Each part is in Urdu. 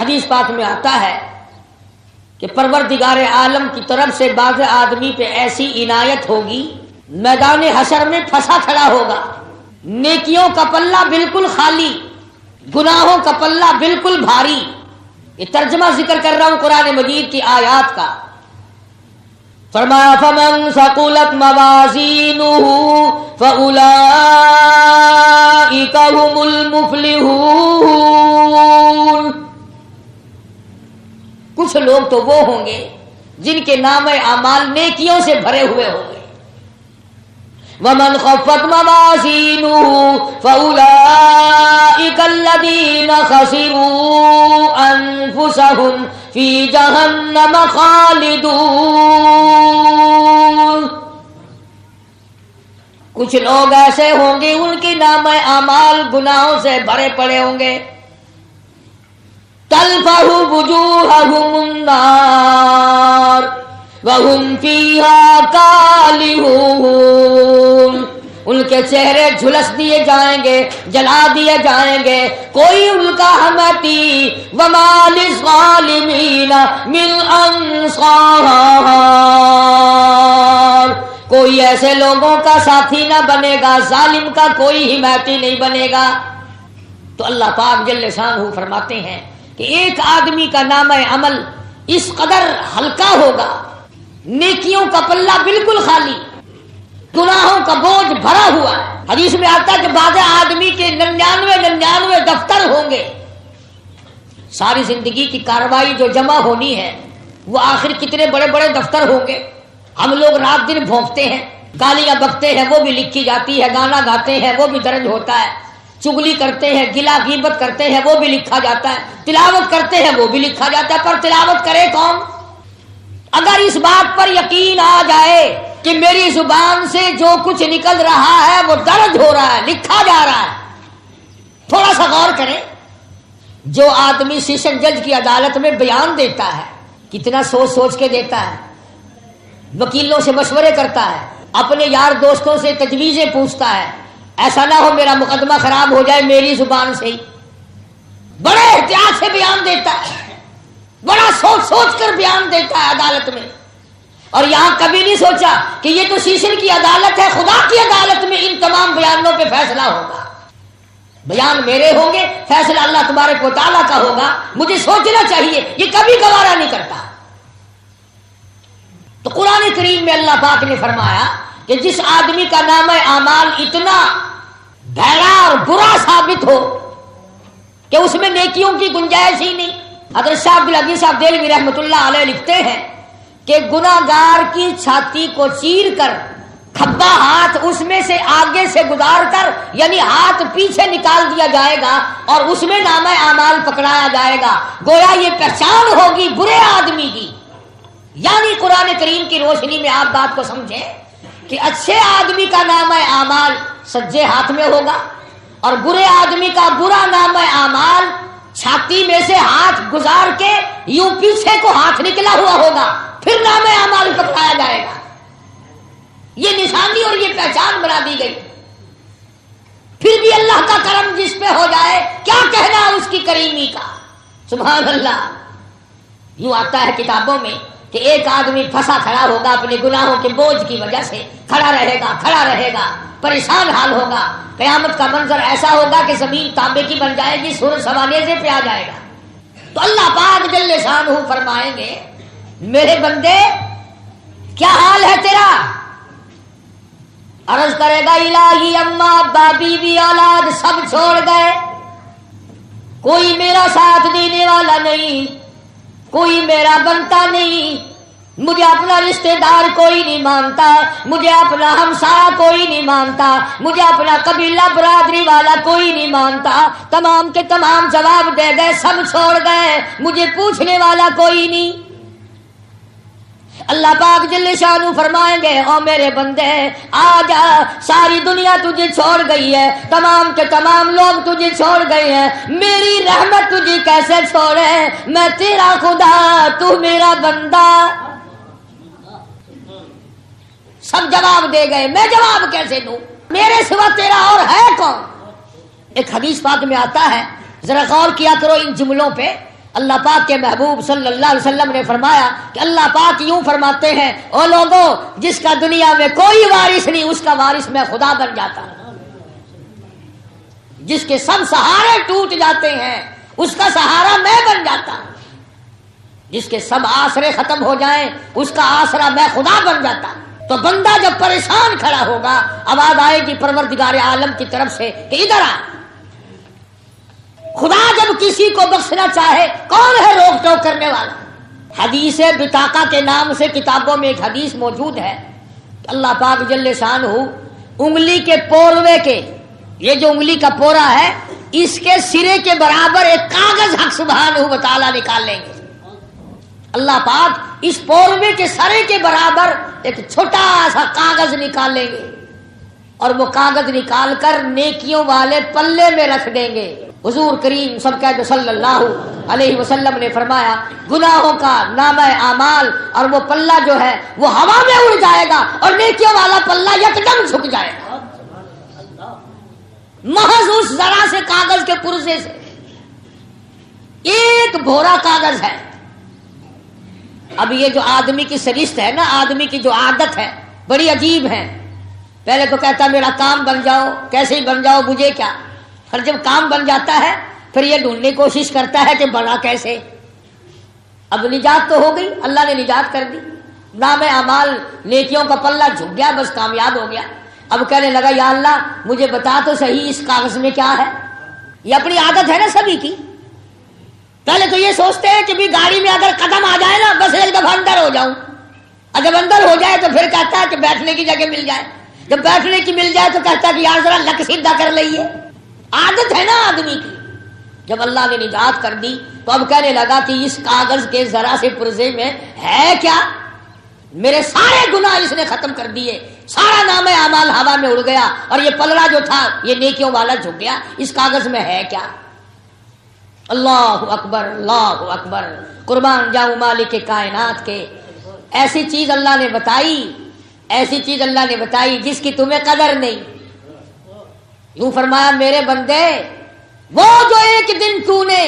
حدیث پاک میں آتا ہے کہ پروردگار عالم کی طرف سے بعض آدمی پہ ایسی عنایت ہوگی، میدان حشر میں پھنسا کھڑا ہوگا، نیکیوں کا پلہ بالکل خالی، گناہوں کا پلہ بالکل بھاری۔ یہ ترجمہ ذکر کر رہا ہوں قرآن مجید کی آیات کا۔ فرمایا فمن ثقلت موازینہ فاولئک هم المفلحون۔ کچھ لوگ تو وہ ہوں گے جن کے نام اعمال نیکیوں سے بھرے ہوئے ہوں گے۔ ومن خفت موازینہ فاولئک الذین خسروا انفسهم فی جہنم خالدون۔ کچھ لوگ ایسے ہوں گے ان کے نام اعمال گناہوں سے بھرے پڑے ہوں گے۔ تلفح وجوہہم النار وہم فیہا کالحون۔ ان کے چہرے جھلس دیے جائیں گے، جلا دیے جائیں گے، کوئی ان کا حمیتی وما للظالمین من انصار۔ کوئی ایسے لوگوں کا ساتھی نہ بنے گا، ظالم کا کوئی حمایتی نہیں بنے گا۔ تو اللہ پاک جل شانہ فرماتے ہیں کہ ایک آدمی کا نام عمل اس قدر ہلکا ہوگا، نیکیوں کا پلہ بالکل خالی، گناہوں کا بوجھ بھرا ہوا ہے۔ حدیث میں آتا ہے کہ بعض آدمی کے 99 دفتر ہوں گے۔ ساری زندگی کی کارروائی جو جمع ہونی ہے وہ آخر کتنے بڑے بڑے دفتر ہوں گے۔ ہم لوگ رات دن بھونکتے ہیں، گالیاں بکتے ہیں وہ بھی لکھی جاتی ہے، گانا گاتے ہیں وہ بھی درج ہوتا ہے، چگلی کرتے ہیں، گلا غیبت کرتے ہیں وہ بھی لکھا جاتا ہے، تلاوت کرتے ہیں وہ بھی لکھا جاتا ہے۔ پر تلاوت کرے کون؟ اگر اس بات پر یقین آ جائے کہ میری زبان سے جو کچھ نکل رہا ہے وہ درج ہو رہا ہے، لکھا جا رہا ہے، تھوڑا سا غور کریں۔ جو آدمی سیشن جج کی عدالت میں بیان دیتا ہے کتنا سوچ سوچ کے دیتا ہے، وکیلوں سے مشورے کرتا ہے، اپنے یار دوستوں سے تجویزیں پوچھتا ہے، ایسا نہ ہو میرا مقدمہ خراب ہو جائے میری زبان سے ہی۔ بڑے احتیاط سے بیان دیتا ہے، بڑا سوچ سوچ کر بیان دیتا ہے عدالت میں، اور یہاں کبھی نہیں سوچا کہ یہ تو شیشن کی عدالت ہے، خدا کی عدالت میں ان تمام بیانوں پہ فیصلہ ہوگا، بیان میرے ہوں گے، فیصلہ اللہ تبارک و تعالیٰ کا ہوگا، مجھے سوچنا چاہیے۔ یہ کبھی گوارا نہیں کرتا۔ تو قرآن کریم میں اللہ پاک نے فرمایا کہ جس آدمی کا نام اعمال اتنا بھیڑا اور برا ثابت ہو کہ اس میں نیکیوں کی گنجائش ہی نہیں۔ حضرت شاہ عبدالعزیز صاحب دہلوی رحمۃ اللہ علیہ لکھتے ہیں کہ گناہگار کی چھاتی کو چیر کر کھبا ہاتھ اس میں سے آگے سے گزار کر، یعنی ہاتھ پیچھے نکال دیا جائے گا اور اس میں نامہ اعمال پکڑایا جائے گا، گویا یہ پہچان ہوگی برے آدمی کی۔ یعنی قرآن کریم کی روشنی میں آپ بات کو سمجھیں کہ اچھے آدمی کا نامہ اعمال سجے ہاتھ میں ہوگا اور برے آدمی کا برا نامہ اعمال چھاتی میں سے ہاتھ گزار کے یوں پیچھے کو ہاتھ نکلا ہوا ہوگا، پھر نامہ اعمال پکڑایا جائے گا۔ یہ نشانی اور یہ پہچان بنا دی گئی۔ پھر بھی اللہ کا کرم جس پہ ہو جائے کیا کہنا اس کی کریمی کا، سبحان اللہ۔ یوں آتا ہے کتابوں میں کہ ایک آدمی پھنسا کھڑا ہوگا اپنے گناہوں کے بوجھ کی وجہ سے، کھڑا رہے گا، پریشان حال ہوگا۔ قیامت کا منظر ایسا ہوگا کہ زمین تانبے کی بن جائے گی، سورج سوانیزے پہ آ جائے گا۔ تو اللہ پاک جل شانہ فرمائیں گے میرے بندے کیا حال ہے تیرا؟ عرض کرے گا الہی اماں ابا بیوی اولاد سب چھوڑ گئے، کوئی میرا ساتھ دینے والا نہیں، کوئی میرا بنتا نہیں، مجھے اپنا رشتہ دار کوئی نہیں مانتا، مجھے اپنا ہمسایہ کوئی نہیں مانتا، مجھے اپنا قبیلہ برادری والا کوئی نہیں مانتا۔ تمام کے تمام جواب دے گئے، سب چھوڑ گئے، مجھے پوچھنے والا کوئی نہیں۔ اللہ پاک جل شانہ فرمائیں گے او میرے بندے آ جا، ساری دنیا تجھے چھوڑ گئی ہے، تمام کے تمام لوگ تجھے چھوڑ گئے ہیں، میری رحمت تجھے کیسے چھوڑے؟ میں تیرا خدا، تو میرا بندہ۔ سب جواب دے گئے، میں جواب کیسے دوں؟ میرے سوا تیرا اور ہے کون؟ ایک حدیث پاک میں آتا ہے، ذرا غور کیا کرو ان جملوں پہ، اللہ پاک کے محبوب صلی اللہ علیہ وسلم نے فرمایا کہ اللہ پاک یوں فرماتے ہیں، او لوگوں جس کا دنیا میں کوئی وارث نہیں اس کا وارث میں خدا بن جاتا ہوں، جس کے سب سہارے ٹوٹ جاتے ہیں اس کا سہارا میں بن جاتا ہوں، جس کے سب آسرے ختم ہو جائیں اس کا آسرا میں خدا بن جاتا ہوں۔ تو بندہ جب پریشان کھڑا ہوگا آواز آئے گی پروردگار عالم کی طرف سے کہ ادھر آ۔ خدا جب کسی کو بخشنا چاہے کون ہے روک ٹوک کرنے والا؟ حدیث بطاقہ کے نام سے کتابوں میں ایک حدیث موجود ہے کہ اللہ پاک جل شانہ انگلی کے پوروے کے، یہ جو انگلی کا پورا ہے اس کے سرے کے برابر ایک کاغذ حق سبحانہ و تعالی نکال لیں گے۔ اللہ پاک اس پوروے کے سرے کے برابر ایک چھوٹا سا کاغذ نکال لیں گے اور وہ کاغذ نکال کر نیکیوں والے پلے میں رکھ دیں گے۔ حضور کریم صلی اللہ علیہ وسلم نے فرمایا گناہوں کا نامہ اعمال اور وہ پلہ جو ہے وہ ہوا میں اڑ جائے گا اور نیکیوں والا پلہ یکدم جھک جائے گا، محض اس ذرا سے کاغذ کے پرزے سے۔ ایک بھورا کاغذ ہے۔ اب یہ جو آدمی کی سرشت ہے نا، آدمی کی جو عادت ہے بڑی عجیب ہے۔ پہلے تو کہتا میرا کام بن جاؤ، کیسے ہی بن جاؤ مجھے کیا، اور جب کام بن جاتا ہے پھر یہ ڈھونڈنے کی کوشش کرتا ہے کہ بنا کیسے۔ اب نجات تو ہو گئی، اللہ نے نجات کر دی، نام اعمال نیکیوں کا پلہ جھک گیا، بس کامیاب ہو گیا۔ اب کہنے لگا یا اللہ مجھے بتا تو صحیح اس کاغذ میں کیا ہے۔ یہ اپنی عادت ہے نا سبھی کی، پہلے تو یہ سوچتے ہیں کہ بھی گاڑی میں اگر قدم آ جائے نا بس ایک دفعہ اندر ہو جاؤں، اور جب اندر ہو جائے تو پھر کہتا ہے کہ بیٹھنے کی جگہ مل جائے، جب بیٹھنے کی مل جائے تو کہتا ہے کہ یار ذرا لک سیدھا کر لئیے۔ عادت ہے نا آدمی کی۔ جب اللہ نے نجات کر دی تو اب کہنے لگا کہ اس کاغذ کے ذرا سے پرزے میں ہے کیا، میرے سارے گناہ اس نے ختم کر دیے، سارا نام اعمال ہوا میں اڑ گیا اور یہ پلڑا جو تھا یہ نیکیوں والا جھک گیا، اس کاغذ میں ہے کیا؟ اللہ اکبر، اللہ اکبر، قربان جاؤں مالک کائنات کے۔ ایسی چیز اللہ نے بتائی، ایسی چیز اللہ نے بتائی جس کی تمہیں قدر نہیں۔ یوں فرمایا میرے بندے وہ جو ایک دن تو نے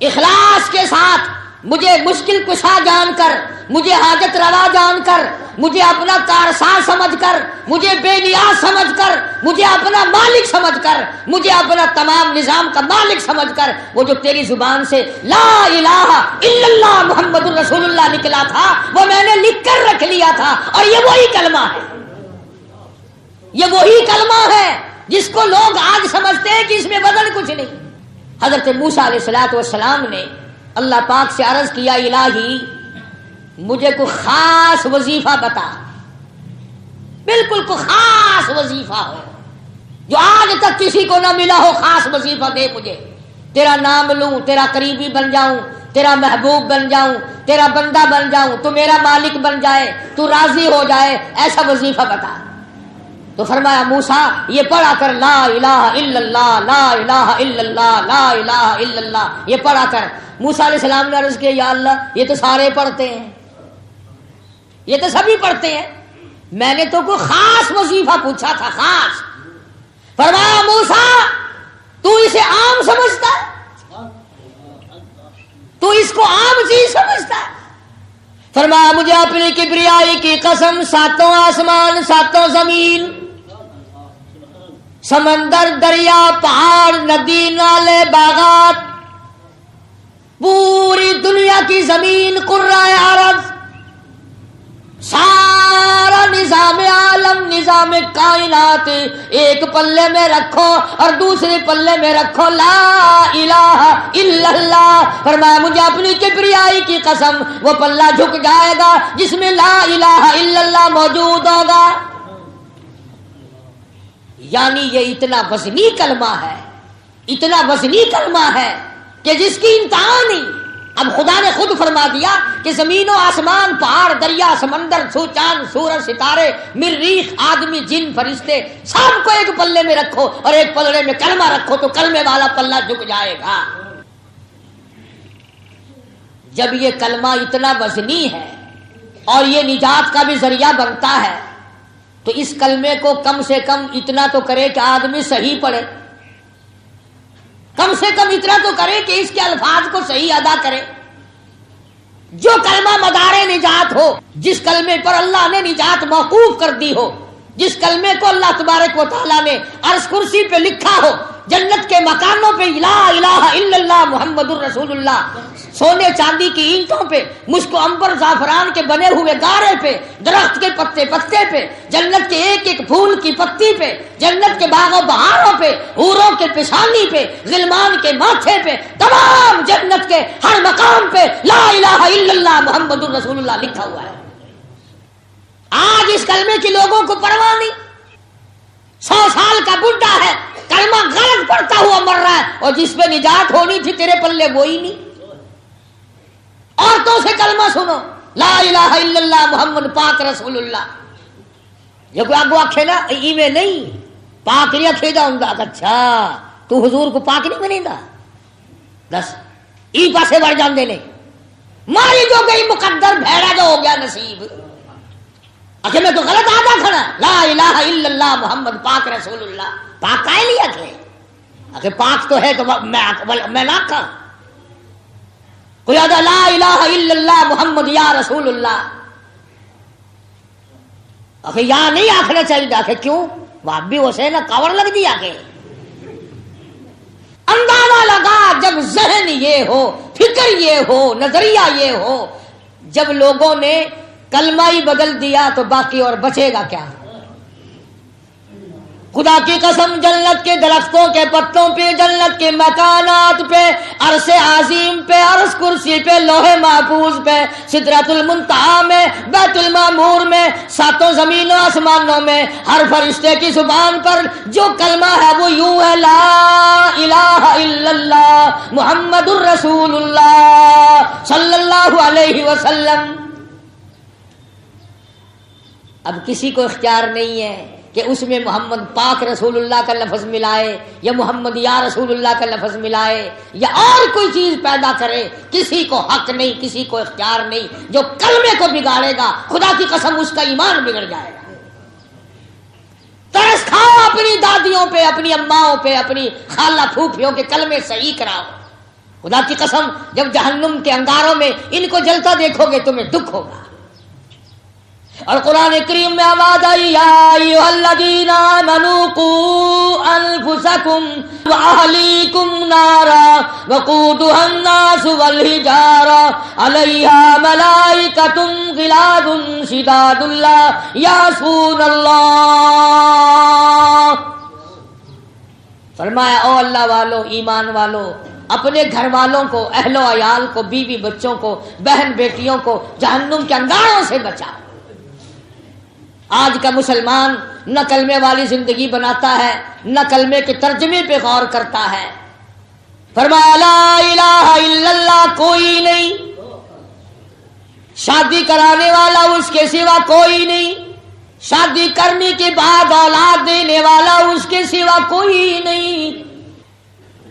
اخلاص کے ساتھ مجھے مشکل کشا جان کر، مجھے حاجت روا جان کر، مجھے اپنا کارساز سمجھ کر، مجھے بے نیاز سمجھ کر، مجھے اپنا مالک سمجھ کر، مجھے اپنا تمام نظام کا مالک سمجھ کر وہ جو تیری زبان سے لا الہ الا اللہ محمد الرسول اللہ نکلا تھا وہ میں نے لکھ کر رکھ لیا تھا، اور یہ وہی کلمہ ہے، یہ وہی کلمہ ہے جس کو لوگ آج سمجھتے ہیں کہ اس میں بدل کچھ نہیں۔ حضرت موسیٰ علیہ السلام نے اللہ پاک سے عرض کیا الہی مجھے کوئی خاص وظیفہ بتا، بالکل کوئی خاص وظیفہ ہو جو آج تک کسی کو نہ ملا ہو، خاص وظیفہ دے مجھے، تیرا نام لوں، تیرا قریبی بن جاؤں، تیرا محبوب بن جاؤں، تیرا بندہ بن جاؤں، تو میرا مالک بن جائے، تو راضی ہو جائے، ایسا وظیفہ بتا۔ تو فرمایا موسیٰ یہ پڑھا کر لا الہ الا اللہ، لا الہ الا اللہ، لا الہ الا اللہ، یہ پڑھا کر۔ موسیٰ علیہ السلام نے عرض کیا یا اللہ یہ تو سارے پڑھتے ہیں، یہ تو سبھی پڑھتے ہیں، میں نے تو کوئی خاص وظیفہ پوچھا تھا، خاص۔ فرمایا موسیٰ تو اسے عام سمجھتا ہے، تو اس کو عام چیز سمجھتا ہے۔ فرمایا مجھے اپنی کبریائی کی قسم، ساتوں آسمان ساتوں زمین، سمندر دریا پہاڑ ندی نالے باغات، پوری دنیا کی زمین قرہ عرب، سارا نظام عالم نظام کائنات ایک پلے میں رکھو اور دوسرے پلے میں رکھو لا الہ الا اللہ۔ فرمایا مجھے اپنی کبریائی کی قسم وہ پلہ جھک جائے گا جس میں لا الہ الا اللہ موجود ہوگا۔ یعنی یہ اتنا وزنی کلمہ ہے، اتنا وزنی کلمہ ہے کہ جس کی انتہا نہیں۔ اب خدا نے خود فرما دیا کہ زمین و آسمان پہاڑ دریا سمندر چاند سورج ستارے مریخ آدمی جن فرشتے سب کو ایک پلے میں رکھو اور ایک پلڑے میں کلمہ رکھو تو کلمے والا پلہ جھک جائے گا۔ جب یہ کلمہ اتنا وزنی ہے اور یہ نجات کا بھی ذریعہ بنتا ہے تو اس کلمے کو کم سے کم اتنا تو کرے کہ آدمی صحیح پڑھے۔ کم سے کم اتنا تو کرے کہ اس کے الفاظ کو صحیح ادا کرے. جو کلمہ مدار نجات ہو، جس کلمے پر اللہ نے نجات موقوف کر دی ہو، جس کلمے کو اللہ تبارک و تعالیٰ نے عرش کرسی پہ لکھا ہو، جنت کے مکانوں پہ لا الہ الا اللہ محمد الرسول اللہ، سونے چاندی کی اینٹوں پہ، مشک و عنبر زعفران کے بنے ہوئے گارے پہ، درخت کے پتے پتے پہ، جنت کے ایک ایک پھول کی پتی پہ، جنت کے باغ و بہاروں پہ، حوروں کے پیشانی پہ، غلمان کے ماتھے پہ، تمام جنت کے ہر مقام پہ لا الہ الا اللہ محمد الرسول اللہ لکھا ہوا ہے. آج اس کلمے کی لوگوں کو پرواہ نہیں. 100 سال کا بڈھا ہے، کلمہ غلط پڑھتا ہوا مر رہا ہے، اور جس پہ نجات ہونی تھی تیرے پلے وہی نہیں. عورتوں سے کلمہ سنو، لا الہ الا اللہ محمد پاک رسول اللہ. یہ کوئی آگو آکھے نا ایویں نہیں پاک نہیں آکھے دا ہوں. اچھا تو حضور کو پاک نہیں بنے گا؟ دس ای پاسے بڑھ جاندے نے، ماری جو گئی مقدر، بھیڑا جو ہو گیا نصیب. اچھا میں تو غلط آدھا کھڑا، لا الہ الا اللہ محمد پاک رسول اللہ. پاک کائے لیا کہ اگر پاک تو ہے تو میں نہ کھا. کوئی آدھا لا الہ الا اللہ محمد یا رسول اللہ، اگر یا نہیں آخنا چاہیے. آخر کیوں؟ وہ بھی اسے نا کاوڑ لگ دیا کہ اندازہ لگا جب ذہن یہ ہو، فکر یہ ہو، نظریہ یہ ہو، جب لوگوں نے کلمہ ہی بدل دیا تو باقی اور بچے گا کیا؟ خدا کی قسم جنت کے درختوں کے پتوں پہ، جنت کے مکانات پہ، عرش عظیم پہ، عرش کرسی پہ، لوح محفوظ پہ، سدرۃ المنتہا میں، بیت المعمور میں، 7 زمینوں آسمانوں میں، ہر فرشتے کی زبان پر جو کلمہ ہے وہ یوں ہے، لا الہ الا اللہ محمد الرسول اللہ صلی اللہ علیہ وسلم. اب کسی کو اختیار نہیں ہے کہ اس میں محمد پاک رسول اللہ کا لفظ ملائے یا محمد یا رسول اللہ کا لفظ ملائے یا اور کوئی چیز پیدا کرے. کسی کو حق نہیں، کسی کو اختیار نہیں. جو کلمے کو بگاڑے گا خدا کی قسم اس کا ایمان بگڑ جائے گا. ترس کھاؤ اپنی دادیوں پہ، اپنی اماؤں پہ، اپنی خالہ پھوپھیوں کے کلمے صحیح کراؤ. خدا کی قسم جب جہنم کے انگاروں میں ان کو جلتا دیکھو گے تمہیں دکھ ہوگا. اور قرآن کریم میں آواز آئی، یا ایھا الذین آمنوا قوا انفسکم واہلیکم نارا وقودھا الناس والحجارہ علیہا ملائکۃ غلاظ شداد لا یعصون اللہ. فرمایا او اللہ والو، ایمان والو، اپنے گھر والوں کو، اہل و عیال کو، بیوی بچوں کو، بہن بیٹیوں کو جہنم کے انگاروں سے بچاؤ. آج کا مسلمان نہ کلمے والی زندگی بناتا ہے، نہ کلمے کے ترجمے پہ غور کرتا ہے. فرمایا لا الہ الا اللہ کوئی نہیں، شادی کرانے والا اس کے سوا کوئی نہیں، شادی کرنے کے بعد اولاد دینے والا اس کے سوا کوئی نہیں،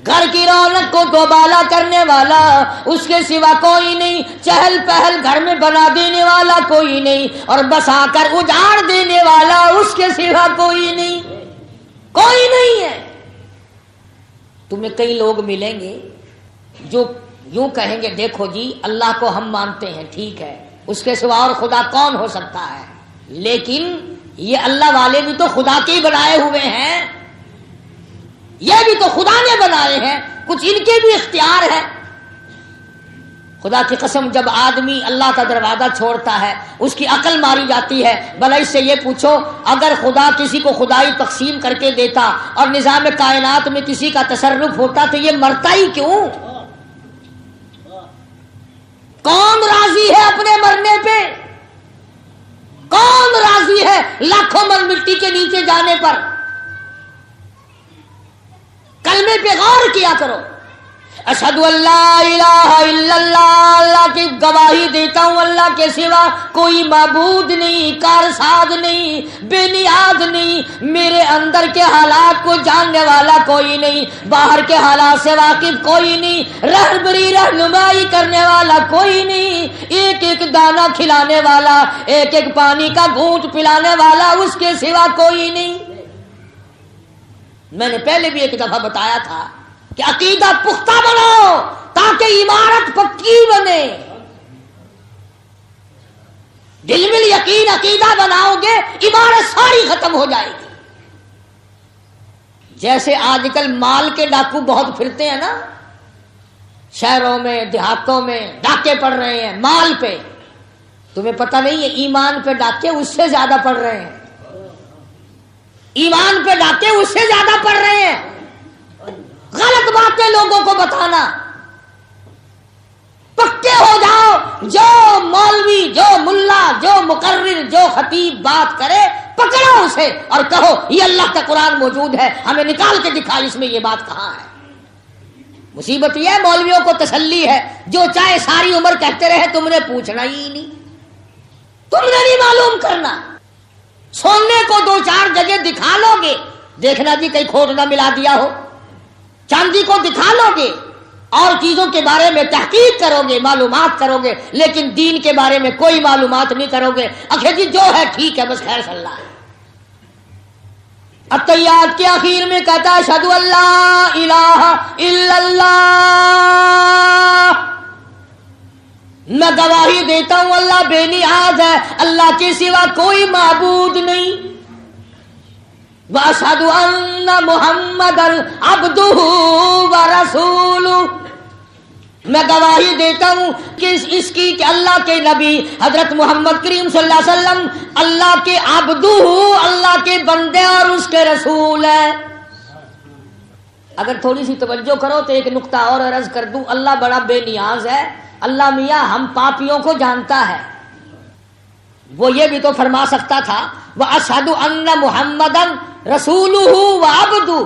گھر کی رونق کو دوبالا کرنے والا اس کے سوا کوئی نہیں، چہل پہل گھر میں بنا دینے والا کوئی نہیں، اور بسا کر اجاڑ دینے والا اس کے سوا کوئی نہیں. کوئی نہیں ہے. تمہیں کئی لوگ ملیں گے جو یوں کہیں گے دیکھو جی اللہ کو ہم مانتے ہیں، ٹھیک ہے، اس کے سوا اور خدا کون ہو سکتا ہے، لیکن یہ اللہ والے بھی تو خدا کے ہی بنائے ہوئے ہیں، یہ بھی تو خدا نے بنائے ہیں، کچھ ان کے بھی اختیار ہے. خدا کی قسم جب آدمی اللہ کا دروازہ چھوڑتا ہے اس کی عقل ماری جاتی ہے. بھلا اس سے یہ پوچھو اگر خدا کسی کو خدائی تقسیم کر کے دیتا اور نظام کائنات میں کسی کا تصرف ہوتا تو یہ مرتا ہی کیوں؟ کون راضی ہے اپنے مرنے پہ؟ کون راضی ہے لاکھوں من مٹی کے نیچے جانے پر؟ کلمے پہ غور کیا کرو. اشہد ان لا الہ الا اللہ، اللہ کی گواہی دیتا ہوں اللہ کے سوا کوئی معبود نہیں، کارساز نہیں، بے نیاز نہیں، میرے اندر کے حالات کو جاننے والا کوئی نہیں، باہر کے حالات سے واقف کوئی نہیں، رہبری رہنمائی کرنے والا کوئی نہیں، ایک ایک دانہ کھلانے والا، ایک ایک پانی کا گھونٹ پلانے والا اس کے سوا کوئی نہیں. میں نے پہلے بھی ایک دفعہ بتایا تھا کہ عقیدہ پختہ بناؤ تاکہ عمارت پکی بنے. دل میں یقین عقیدہ بناؤ گے عمارت ساری ختم ہو جائے گی. جیسے آج کل مال کے ڈاکو بہت پھرتے ہیں نا، شہروں میں دیہاتوں میں ڈاکے پڑ رہے ہیں مال پہ. تمہیں پتہ نہیں ہے ایمان پہ ڈاکے اس سے زیادہ پڑ رہے ہیں. ایمان پہ ڈاکے اس سے زیادہ پڑ رہے ہیں. غلط باتیں لوگوں کو بتانا. پکے ہو جاؤ. جو مولوی، جو ملا، جو مقرر، جو خطیب بات کرے پکڑو اسے اور کہو یہ اللہ کا قرآن موجود ہے، ہمیں نکال کے دکھا اس میں یہ بات کہاں ہے. مصیبت یہ ہے مولویوں کو تسلی ہے جو چاہے ساری عمر کہتے رہے تم نے پوچھنا ہی نہیں، تم نے نہیں معلوم کرنا. سونے کو دو چار جگہ دکھا لو گے، دیکھنا جی کہیں کھوٹ نہ ملا دیا ہو. چاندی کو دکھا لو گے اور چیزوں کے بارے میں تحقیق کرو گے، معلومات کرو گے، لیکن دین کے بارے میں کوئی معلومات نہیں کرو گے. اچھا جی جو ہے ٹھیک ہے بس خیر صلی اللہ ہے. التحیات کے آخر میں کہتا ہے اشہدو ان لا الہ الا اللہ، میں گواہی دیتا ہوں اللہ بے نیاز ہے، اللہ کے سوا کوئی معبود نہیں. واشہد ان محمدا عبدہ ورسولہ، میں گواہی دیتا ہوں کہ اس کی کہ اللہ کے نبی حضرت محمد کریم صلی اللہ علیہ وسلم اللہ کے عبدہ، اللہ کے بندے اور اس کے رسول ہے. اگر تھوڑی سی توجہ کرو تو ایک نقطہ اور عرض کر دوں. اللہ بڑا بے نیاز ہے. اللہ میاں ہم پاپیوں کو جانتا ہے. وہ یہ بھی تو فرما سکتا تھا وَأَشْهَدُ أَنَّ مُحَمَّدًا رَسُولُهُ وَعَبْدُهُ،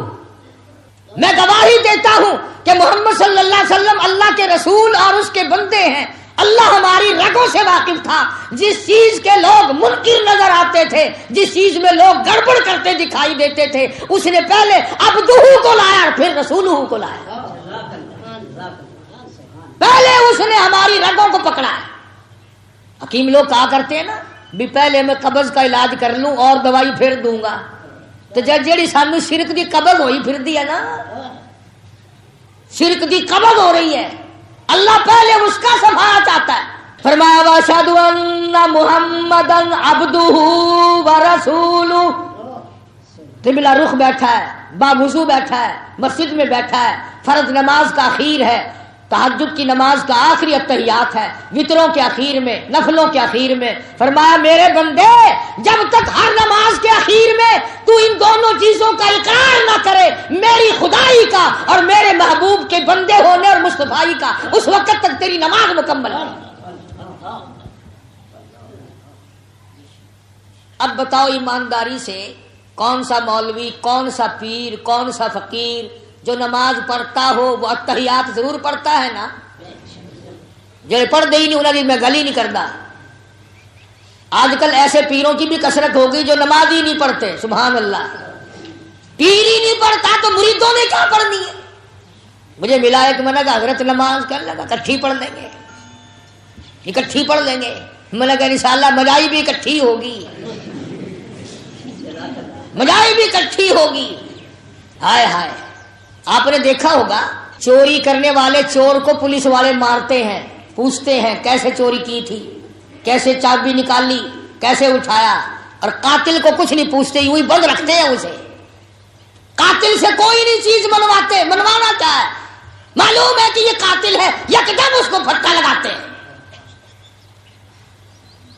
میں گواہی دیتا ہوں کہ محمد صلی اللہ علیہ وسلم اللہ کے رسول اور اس کے بندے ہیں. اللہ ہماری رگوں سے واقف تھا. جس چیز کے لوگ منکر نظر آتے تھے، جس چیز میں لوگ گڑبڑ کرتے دکھائی دیتے تھے، اس نے پہلے عبدہ کو لایا اور پھر رسولہ کو لایا. پہلے اس نے ہماری رگوں کو پکڑا. حکیم لوگ کہا کرتے ہیں نا بھی پہلے میں قبض کا علاج کر لوں اور دوائی پھر دوں گا. تو جیڑی سانو شرک دی قبض ہوئی پھر دی ہے نا، شرک دی قبض ہو رہی ہے. اللہ پہلے اس کا صفحہ چاہتا ہے. فرمایا واشہد ان محمدا عبدہ ورسولہ. قبلہ رخ بیٹھا ہے، باوضو بیٹھا ہے، مسجد میں بیٹھا ہے، فرض نماز کا اخیر ہے، تہجد کی نماز کا آخری التحیات ہے، وطروں کے اخیر میں، نفلوں کے اخیر میں. فرمایا میرے بندے جب تک ہر نماز کے اخیر میں تو ان دونوں چیزوں کا اقرار نہ کرے، میری خدائی کا اور میرے محبوب کے بندے ہونے اور مصطفائی کا، اس وقت تک تیری نماز مکمل نہیں. اب بتاؤ ایمانداری سے کون سا مولوی، کون سا پیر، کون سا فقیر جو نماز پڑھتا ہو وہ التحیات ضرور پڑھتا ہے نا؟ جو پڑھ دے ہی نہیں انہیں میں گلی نہیں کرتا. آج کل ایسے پیروں کی بھی کثرت ہو گئی جو نماز ہی نہیں پڑھتے. سبحان اللہ. پیر ہی نہیں پڑھتا تو مریدوں نے کیا پڑھنی ہے؟ مجھے ملا ہے کہ میں نے کہا حضرت نماز کر لگا اکٹھی پڑھ لیں گے، اکٹھی پڑھ لیں گے. میں نے کہا انشاءاللہ مجائی بھی اکٹھی ہوگی، مجائی بھی اکٹھی ہوگی. ہائے ہائے. آپ نے دیکھا ہوگا چوری کرنے والے چور کو پولیس والے مارتے ہیں، پوچھتے ہیں کیسے چوری کی تھی، کیسے چابی نکالی، کیسے اٹھایا، اور قاتل کو کچھ نہیں پوچھتے، یوں ہی بند رکھتے ہیں اسے. قاتل سے کوئی نہیں چیز منواتے. منوانا کیا ہے؟ معلوم ہے کہ یہ قاتل ہے، یکدم اس کو پھٹکا لگاتے ہیں.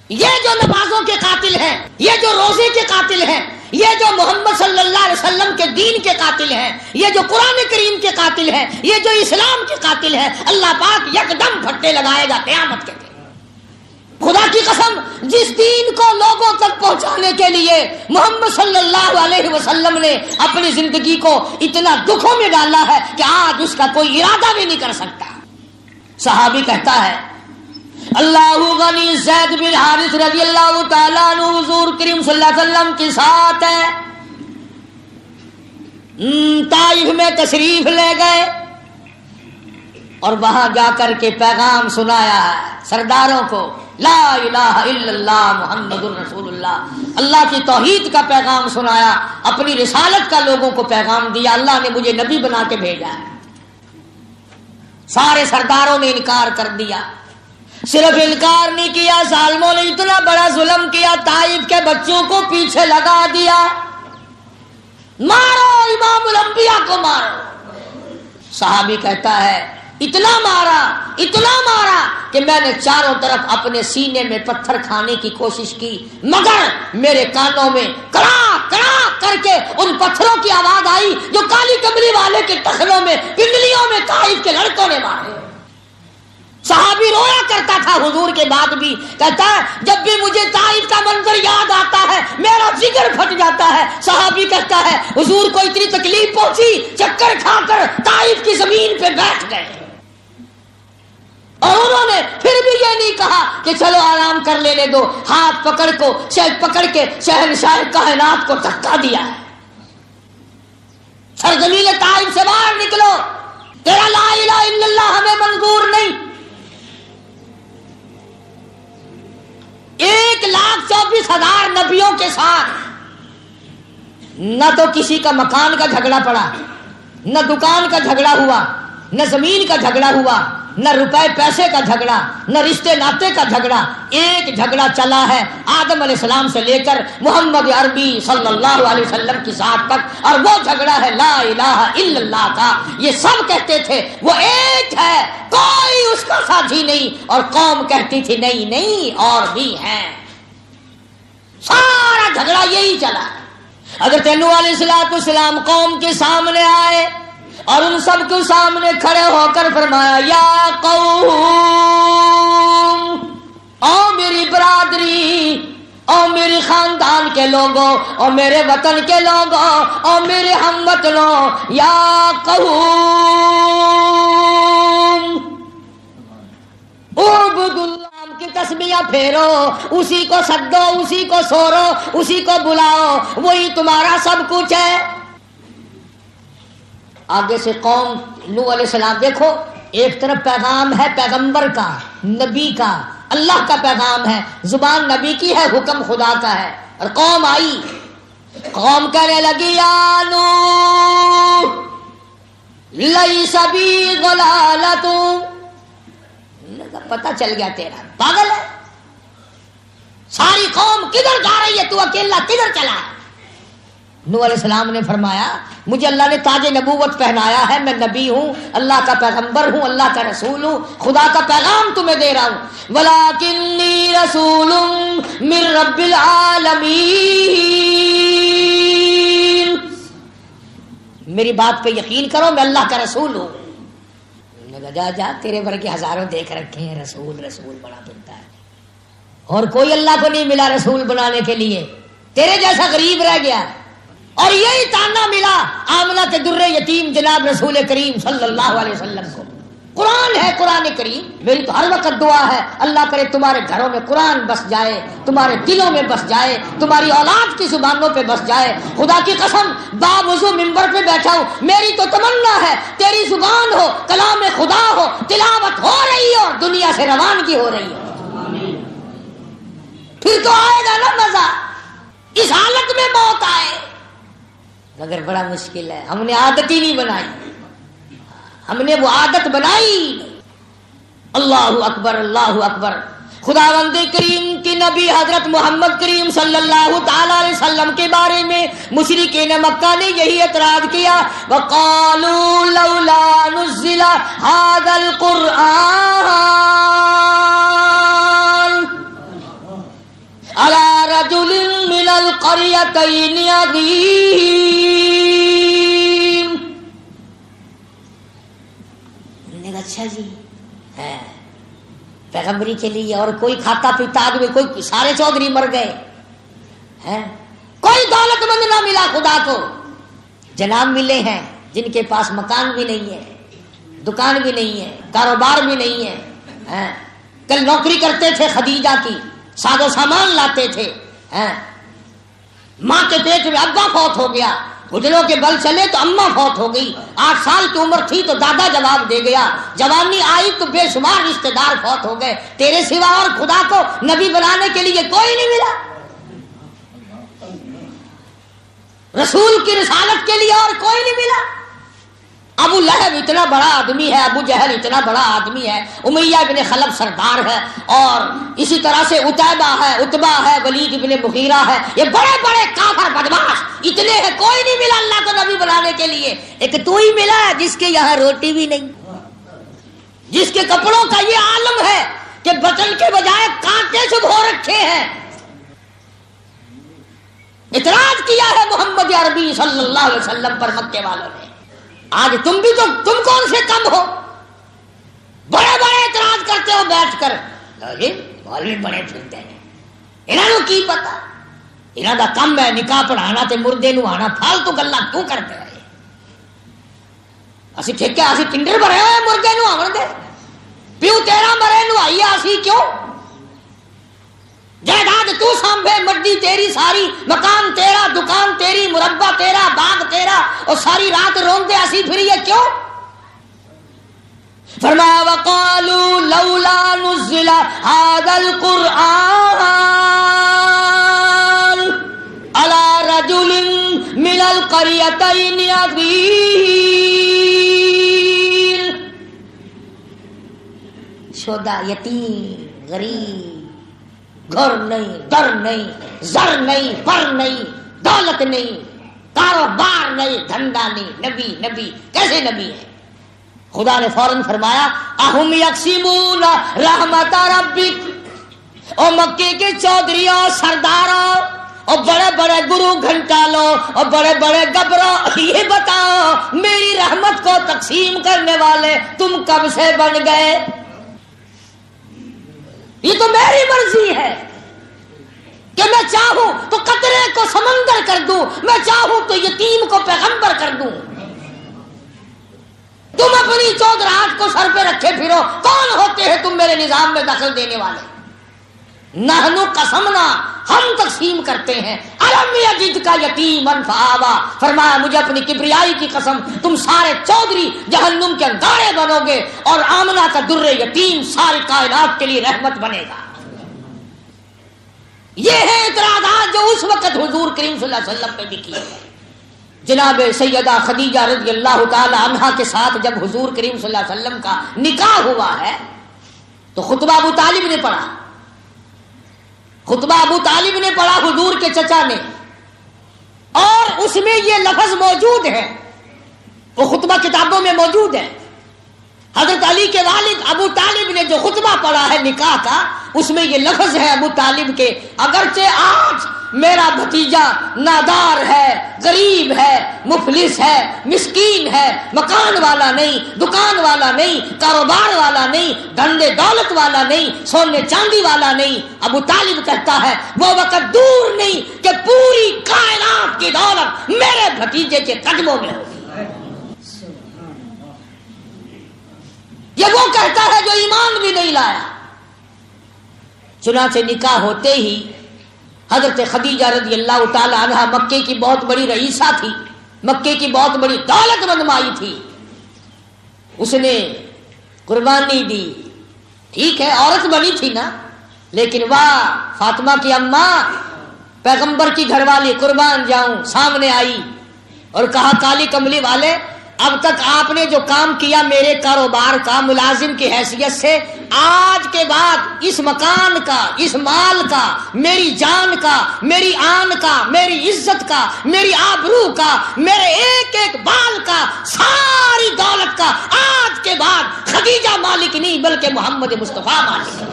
یہ جو نمازوں کے قاتل ہیں، یہ جو روزے کے قاتل ہیں، یہ جو محمد صلی اللہ علیہ وسلم کے دین کے قاتل ہیں، یہ جو قرآن کریم کے قاتل ہیں، یہ جو اسلام کے قاتل ہیں، اللہ پاک یکدم پھٹے لگائے گا قیامت کے دن. خدا کی قسم جس دین کو لوگوں تک پہنچانے کے لیے محمد صلی اللہ علیہ وسلم نے اپنی زندگی کو اتنا دکھوں میں ڈالا ہے کہ آج اس کا کوئی ارادہ بھی نہیں کر سکتا. صحابی کہتا ہے اللہ غنی زید بن حارث رضی اللہ تعالیٰ عنہ حضور کریم صلی اللہ علیہ وسلم کے ساتھ ہے، طائف میں تشریف لے گئے اور وہاں جا کر کے پیغام سنایا ہے سرداروں کو، لا الہ الا اللہ محمد الرسول اللہ. اللہ کی توحید کا پیغام سنایا، اپنی رسالت کا لوگوں کو پیغام دیا. اللہ نے مجھے نبی بنا کے بھیجا ہے. سارے سرداروں نے انکار کر دیا. صرف انکار نہیں کیا، ظالموں نے اتنا بڑا ظلم کیا، طائف کے بچوں کو پیچھے لگا دیا. مارو امام الانبیاء کو مارو. صحابی کہتا ہے اتنا مارا کہ میں نے چاروں طرف اپنے سینے میں پتھر کھانے کی کوشش کی، مگر میرے کانوں میں کرا کرا کر کے ان پتھروں کی آواز آئی جو کالی کمری والے کے ٹخنوں میں پنڈلیوں میں طائف کے لڑکوں نے مارے. صحابی رویا کرتا تھا حضور کے بعد بھی، کہتا ہے جب بھی مجھے طائف کا منظر یاد آتا ہے میرا جگر پھٹ جاتا ہے. صحابی کہتا ہے حضور کو اتنی تکلیف پہنچی، چکر کھا کر طائف کی زمین پہ بیٹھ گئے، اور انہوں نے پھر بھی یہ نہیں کہا کہ چلو آرام کر لینے دو. ہاتھ پکڑ کے شہنشاہ کائنات کو دھکا دیا ہے. سرزمین طائف سے باہر نکلو، تیرا لا الہ الا اللہ ہمیں منظور نہیں. 1,24,000 نبیوں کے ساتھ نہ تو کسی کا مکان کا جھگڑا پڑا، نہ دکان کا جھگڑا ہوا، نہ زمین کا جھگڑا ہوا، نہ روپے پیسے کا جھگڑا، نہ رشتے ناطے کا جھگڑا. ایک جھگڑا چلا ہے آدم علیہ السلام سے لے کر محمد عربی صلی اللہ علیہ وسلم کی ذات تک، اور وہ جھگڑا ہے لا الہ الا اللہ کا. یہ سب کہتے تھے وہ ایک ہے، کوئی اس کا ساتھی نہیں، اور قوم کہتی تھی نہیں اور بھی ہیں. سارا جھگڑا یہی چلا. حضرت نوح علیہ السلام قوم کے سامنے آئے اور ان سب کے سامنے کھڑے ہو کر فرمایا یا قوم، او میری برادری، او میری خاندان کے لوگوں، او میرے وطن کے لوگوں، او میرے ہم وطنوں، یا قوم اعبدوا اللہ کی تسبیح پھیرو، اسی کو سدو، اسی کو سورو، اسی کو بلاؤ، وہی تمہارا سب کچھ ہے. آگے سے قوم نوح علیہ السلام، دیکھو ایک طرف پیغام ہے پیغمبر کا، نبی کا، اللہ کا پیغام ہے، زبان نبی کی ہے، حکم خدا کا ہے. اور قوم آئی، قوم کہنے لگی یا نوح لیس بی ضلالۃ، پتہ چل گیا تیرا پاگل ہے. ساری قوم کدھر جا رہی ہے، تو اکیلا کدھر چلا ہے؟ نوح علیہ السلام نے فرمایا مجھے اللہ نے تاج نبوت پہنایا ہے، میں نبی ہوں، اللہ کا پیغمبر ہوں، اللہ کا رسول ہوں، خدا کا پیغام تمہیں دے رہا ہوں. وَلَٰكِنِّي رَسُولٌ مِّن رَّبِّ الْعَالَمِينَ، میری بات پہ یقین کرو، میں اللہ کا رسول ہوں. جا تیرے بھر کے ہزاروں دیکھ رکھے ہیں، رسول بنا پھرتا ہے، اور کوئی اللہ کو نہیں ملا رسول بنانے کے لیے، تیرے جیسا غریب رہ گیا. اور یہی تانا ملا آمنہ کے در یتیم جناب رسول کریم صلی اللہ علیہ وسلم کو. قرآن ہے، قرآن کریم. میری تو ہر وقت دعا ہے اللہ کرے تمہارے گھروں میں قرآن بس جائے، تمہارے دلوں میں بس جائے، تمہاری اولاد کی زبانوں پہ بس جائے. خدا کی قسم باوضو ممبر پہ بیٹھا ہوں، میری تو تمنا ہے تیری زبان ہو، کلام خدا ہو، تلاوت ہو رہی ہو اور دنیا سے روانگی ہو رہی ہو. پھر تو آئے گا نا مزہ. اس حالت میں موت آئے مگر بڑا مشکل ہے. ہم نے عادت ہی نہیں بنائی، ہم نے وہ عادت بنائی. اللہ اکبر، اللہ اکبر. خداوند کریم کی نبی حضرت محمد کریم صلی اللہ تعالی علیہ وسلم کے بارے میں مشرکین مکہ نے یہی اعتراض کیا. وقالوا لولا نزل هذا القرآن على رجل من القريتين عظيم. اچھا جی ہے پیغمبری کے لیے، اور کوئی کھاتا پیتا آدمی، کوئی سارے چودھری مر گئے ہیں، کوئی دولت مند نہ ملا خدا کو. جناب ملے ہیں جن کے پاس مکان بھی نہیں ہے، دکان بھی نہیں ہے، کاروبار بھی نہیں ہے. کل نوکری کرتے تھے خدیجہ کی، ساز و سامان لاتے تھے. ماں کے پیٹ میں ابا فوت ہو گیا، گھٹنوں کے بل چلے تو اماں فوت ہو گئی. 8 سال کی عمر تھی تو دادا جواب دے گیا. جوانی آئی تو بے شمار رشتہ دار فوت ہو گئے. تیرے سوا اور خدا کو نبی بنانے کے لیے کوئی نہیں ملا، رسول کی رسالت کے لیے اور کوئی نہیں ملا. ابو لہب اتنا بڑا آدمی ہے، ابو جہل اتنا بڑا آدمی ہے، امیہ ابن خلف سردار ہے، اور اسی طرح سے عتبہ ہے، ولید ابن مغیرہ ہے، یہ بڑے بڑے کافر بدماش اتنے ہیں، کوئی نہیں ملا اللہ کو نبی بنانے کے لیے، ایک تو ہی ملا ہے جس کے یہاں روٹی بھی نہیں، جس کے کپڑوں کا یہ عالم ہے کہ بٹن کے بجائے کانٹے سے دھو رکھے ہیں۔ اعتراض کیا ہے محمد عربی صلی اللہ علیہ وسلم پر مکے والوں نے۔ آج تم کون سے کم ہو، بڑے بڑے اعتراض کرتے ہو بیٹھ کر، مولوی بڑے پھرتے ہیں، انہوں نے کی پتا، انہوں کا کم ہے نکاح پڑھانا تے مردے نو آنا، فالتو گلا کیوں کرتے ہیں؟ اسی ٹھیک ہے، اسی ٹنڈر بھرے ہوئے مردے نو آون دے، پیو تیرا مرے نو آئیے، اسی کیوں؟ جائیداد تو سانبھے، مڈی تیری ساری، مکان تیرا، دکان تیری، مربع تیرا، باغ تیرا، اور ساری رات روندے اسی پھر یہ کیوں؟ فرمایا وقالوا لولا نزل هذا القرآن على رجل من القريتين عظيم، شودا یتیم غریب، گھر نہیں، در نہیں، زر نہیں، پر نہیں، دولت نہیں، کاروبار نہیں، دھندا نہیں، نبی کیسے نبی ہے؟ خدا نے فوراً فرمایا اہم یقسمون رحمت ربک، او مکے کے چودھریوں، سرداروں، اور بڑے بڑے گرو گھنٹالوں اور بڑے بڑے گبروں، یہ بتاؤ میری رحمت کو تقسیم کرنے والے تم کب سے بن گئے؟ یہ تو میری مرضی ہے کہ میں چاہوں تو قطرے کو سمندر کر دوں، میں چاہوں تو یتیم کو پیغمبر کر دوں۔ تم اپنی چودراہٹ کو سر پہ رکھے پھرو، کون ہوتے ہیں تم میرے نظام میں دخل دینے والے؟ نحنو قسمنا، ہم تقسیم کرتے ہیں، الم یجد کا یتیما فآوا، فرمایا مجھے اپنی کبریائی کی قسم، تم سارے چودھری جہنم کے انگارے بنو گے، اور آمنہ کا در یتیم ساری کائنات کے لیے رحمت بنے گا۔ یہ ہے اعتراضات جو اس وقت حضور کریم صلی اللہ علیہ وسلم پہ بھی کیے ہیں۔ جناب سیدہ خدیجہ رضی اللہ تعالی عنہا کے ساتھ جب حضور کریم صلی اللہ علیہ وسلم کا نکاح ہوا ہے تو خطبہ ابو طالب نے پڑھا، خطبہ ابو طالب نے پڑھا حضور کے چچا نے، اور اس میں یہ لفظ موجود ہے، وہ خطبہ کتابوں میں موجود ہے، حضرت علی کے والد ابو طالب نے جو خطبہ پڑھا ہے نکاح کا، اس میں یہ لفظ ہے ابو طالب کے، اگرچہ آج میرا بھتیجا نادار ہے، غریب ہے، مفلس ہے، مسکین ہے، مکان والا نہیں، دکان والا نہیں، کاروبار والا نہیں، دھندے دولت والا نہیں، سونے چاندی والا نہیں، ابو طالب کہتا ہے وہ وقت دور نہیں کہ پوری کائنات کی دولت میرے بھتیجے کے قدموں میں ہوگی۔ یہ وہ کہتا ہے جو ایمان بھی نہیں لایا۔ چنانچہ نکاح ہوتے ہی حضرت خدیجہ رضی اللہ تعالی عنہا مکے کی بہت بڑی رئیسہ تھی، مکے کی بہت بڑی دولت مند مائی تھی، اس نے قربانی دی، ٹھیک ہے عورت بنی تھی نا، لیکن واہ فاطمہ کی اماں پیغمبر کی گھر والی قربان جاؤں سامنے آئی اور کہا کالی کملی والے اب تک آپ نے جو کام کیا میرے کاروبار کا ملازم کی حیثیت سے، آج کے بعد اس مکان کا، اس مال کا، میری جان کا، میری آن کا، میری عزت کا، میری آبرو کا، میرے ایک ایک بال کا، ساری دولت کا آج کے بعد خدیجہ مالک نہیں بلکہ محمد مصطفیٰ مالک ہے۔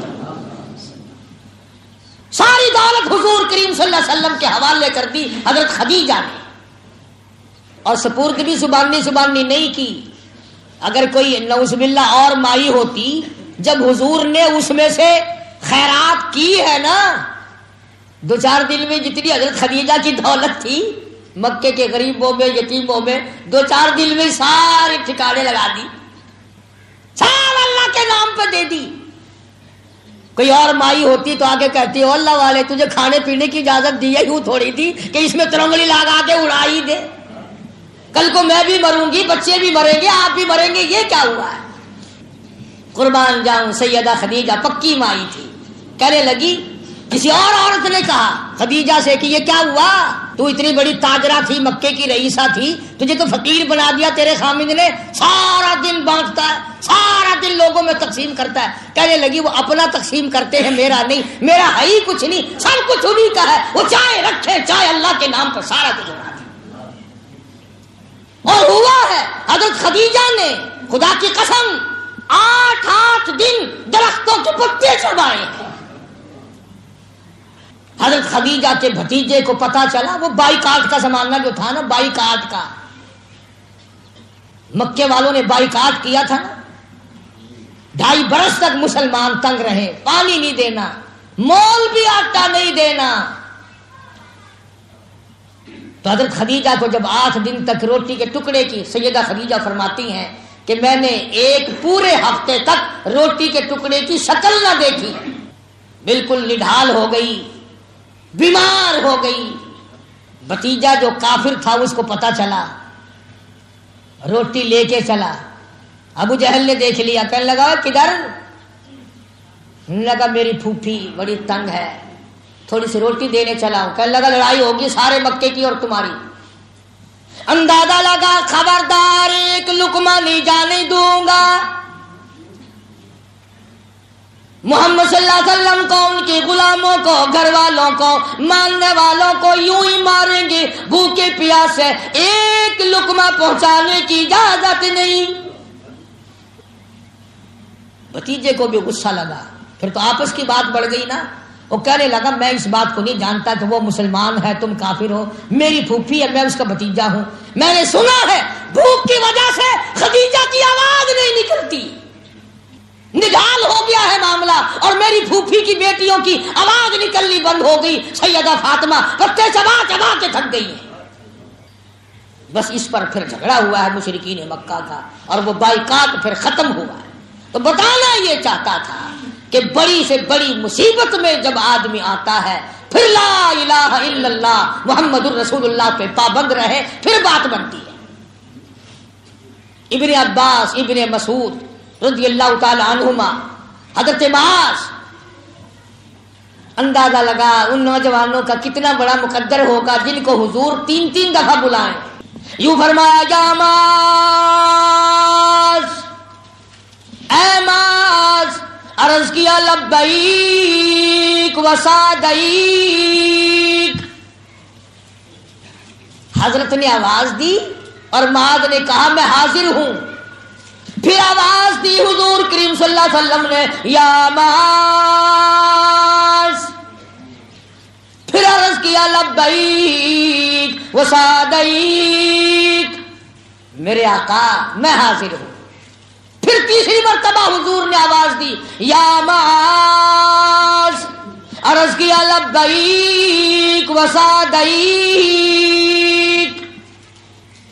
ساری دولت حضور کریم صلی اللہ علیہ وسلم کے حوالے کر دی حضرت خدیجہ نے، اور سپرد بھی زبانی نہیں کی۔ اگر کوئی نعوذ باللہ اور مائی ہوتی، جب حضور نے اس میں سے خیرات کی ہے نا، دو چار دن میں جتنی حضرت خدیجہ کی دولت تھی مکے کے غریبوں میں، یتیموں میں، دو چار دن میں سارے ٹھکانے لگا دی، سب اللہ کے نام پہ دے دی۔ کوئی اور مائی ہوتی تو آگے کہتی ہو اللہ والے تجھے کھانے پینے کی اجازت دی ہے، یوں تھوڑی تھی کہ اس میں ترنگلی لگا کے اڑائی دے، کل کو میں بھی مروں گی، بچے بھی مریں گے، آپ بھی مریں گے، یہ کیا ہوا ہے؟ قربان جاؤں سیدہ خدیجہ پکی مائی تھی، کہنے لگی، کسی اور عورت نے کہا خدیجہ سے کہ یہ کیا ہوا؟ تو اتنی بڑی تاجرہ تھی، مکے کی رئیسہ تھی، تجھے تو فقیر بنا دیا تیرے خامد نے، سارا دن بانٹتا ہے، سارا دن لوگوں میں تقسیم کرتا ہے۔ کہنے لگی وہ اپنا تقسیم کرتے ہیں، میرا نہیں، میرا ہے ہی کچھ نہیں، سب کچھ انہیں کا ہے، وہ چاہے رکھے چاہے اللہ کے نام پر سارا کچھ اڑا دے۔ اور ہوا ہے حضرت خدیجہ نے خدا کی قسم 8 دن درختوں کے پتے چبائے ہیں۔ حضرت خدیجہ کے بھتیجے کو پتا چلا، وہ بائیکاٹ کا زمانہ جو تھا نا، بائیکاٹ کا، مکے والوں نے بائیکاٹ کیا تھا نا، 2.5 برس تک مسلمان تنگ رہے، پانی نہیں دینا، مول بھی آٹا نہیں دینا۔ تو حضرت خدیجہ کو جب 8 دن تک روٹی کے ٹکڑے کی، سیدہ خدیجہ فرماتی ہیں کہ میں نے ایک پورے ہفتے تک روٹی کے ٹکڑے کی شکل نہ دیکھی، بالکل نڈھال ہو گئی، بیمار ہو گئی۔ بھتیجا جو کافر تھا اس کو پتا چلا، روٹی لے کے چلا، ابو جہل نے دیکھ لیا، کہنے لگا کدھر؟ لگا میری پھوپھی بڑی تنگ ہے، تھوڑی سی روٹی دینے چلا ہوں۔ کہنے لگا لڑائی ہوگی سارے مکے کی اور تمہاری۔ اندازہ لگا خبردار ایک لقمہ نہیں جانے دوں گا، محمد صلی اللہ علیہ وسلم کو، ان کے غلاموں کو، گھر والوں کو، ماننے والوں کو یوں ہی ماریں گے، بھوکے پیاسے، ایک لقمہ پہنچانے کی اجازت نہیں۔ بھتیجے کو بھی غصہ لگا، پھر تو آپس کی بات بڑھ گئی نا۔ وہ کہنے لگا میں اس بات کو نہیں جانتا کہ وہ مسلمان ہے تم کافر ہو، میری پھوپھی ہے، میں اس کا بھتیجا ہوں، میں نے سنا ہے بھوک کی وجہ سے خدیجہ کی آواز نہیں نکلتی، نڈھال ہو گیا ہے معاملہ، اور میری پھوپھی کی بیٹیوں کی آواز نکلنی بند ہو گئی، سیدہ فاطمہ پتے چبا چبا کے تھک گئی ہیں۔ بس اس پر پھر جھگڑا ہوا ہے مشرکین مکہ کا، اور وہ بائیکاٹ پھر ختم ہوا ہے۔ تو بتانا یہ چاہتا تھا کہ بڑی سے بڑی مصیبت میں جب آدمی آتا ہے پھر لا الہ الا اللہ محمد الرسول اللہ پہ پابند رہے، پھر بات بنتی ہے۔ ابن عباس، ابن مسعود رضی اللہ تعالی عنہما، حضرت معاذ، اندازہ لگا ان نوجوانوں کا کتنا بڑا مقدر ہوگا جن کو حضور 3 دفعہ بلائیں۔ یوں فرمایا یا معاذ، اے معاذ، عرض کیا لبیک وسعدیک۔ حضرت نے آواز دی اور معاذ نے کہا میں حاضر ہوں۔ پھر آواز دی حضور کریم صلی اللہ علیہ وسلم نے یا معاذ، پھر عرض کیا لبیک وسعدیک، میرے آقا میں حاضر ہوں۔ پھر تیسری مرتبہ حضور نے آواز دی یا معاذ، عرض کیا لبیک وسعدیک۔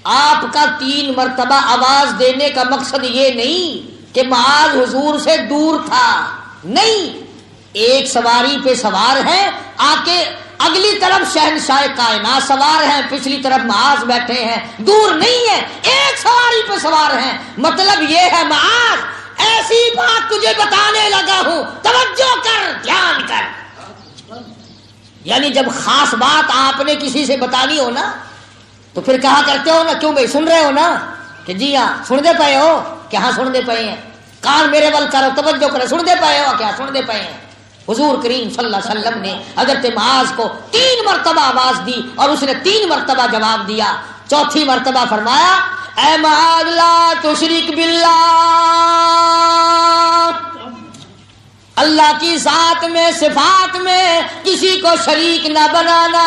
آپ کا 3 مرتبہ آواز دینے کا مقصد یہ نہیں کہ معاذ حضور سے دور تھا، نہیں، ایک سواری پہ سوار ہے، آکے اگلی طرف شہنشاہ کائنات سوار ہیں، پچھلی طرف معاذ بیٹھے ہیں، دور نہیں ہے، ایک سواری پہ سوار ہیں۔ مطلب یہ ہے معاذ ایسی بات تجھے بتانے لگا ہوں، توجہ کر، دھیان کر۔ یعنی جب خاص بات آپ نے کسی سے بتانی ہو نا تو پھر کہا کرتے ہو نا کیوں بھائی سن رہے ہو نا، کہ جی ہاں سنتے پئے ہو، کہ ہاں سنتے پئے ہیں، کان میرے بل کرو، توجہ کرو، سنتے پئے ہو کیا سنتے پئے ہیں۔ حضور کریم صلی اللہ علیہ وسلم نے حضرت معاذ کو 3 مرتبہ آواز دی اور اس نے 3 مرتبہ جواب دیا۔ چوتھی مرتبہ فرمایا اے معاذ لا تشرک باللہ، اللہ کی ذات میں صفات میں کسی کو شریک نہ بنانا،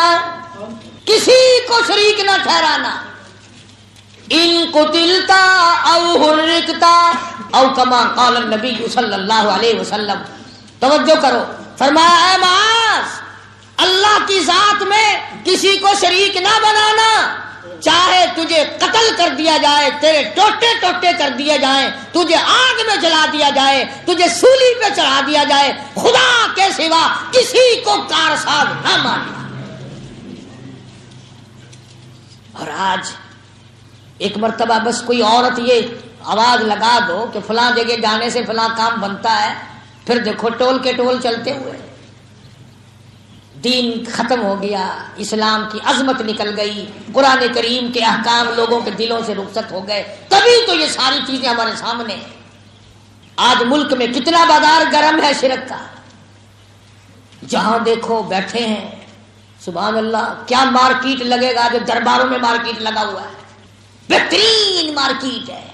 کسی کو شریک نہ ٹھہرانا۔ ان قتلتا او حرکتا او کما قال النبی صلی اللہ علیہ وسلم۔ توجہ کرو، فرمایا اے معاذ اللہ کی ذات میں کسی کو شریک نہ بنانا، چاہے تجھے قتل کر دیا جائے، تیرے ٹوٹے ٹوٹے کر دیے جائیں، تجھے آگ میں جلا دیا جائے، تجھے سولی پہ چڑھا دیا جائے، خدا کے سوا کسی کو کارساز نہ ماننا۔ اور آج ایک مرتبہ بس کوئی عورت یہ آواز لگا دو کہ فلاں جگہ جانے سے فلاں کام بنتا ہے، پھر دیکھو ٹول کے ٹول چلتے ہوئے دین ختم ہو گیا، اسلام کی عظمت نکل گئی، قرآن کریم کے احکام لوگوں کے دلوں سے رخصت ہو گئے، تبھی تو یہ ساری چیزیں ہمارے سامنے ہیں۔ آج ملک میں کتنا بازار گرم ہے شرک کا، جہاں دیکھو بیٹھے ہیں، سبحان اللہ۔ کیا مارکیٹ لگے گا جو درباروں میں مارکیٹ لگا ہوا ہے، بہترین مارکیٹ ہے۔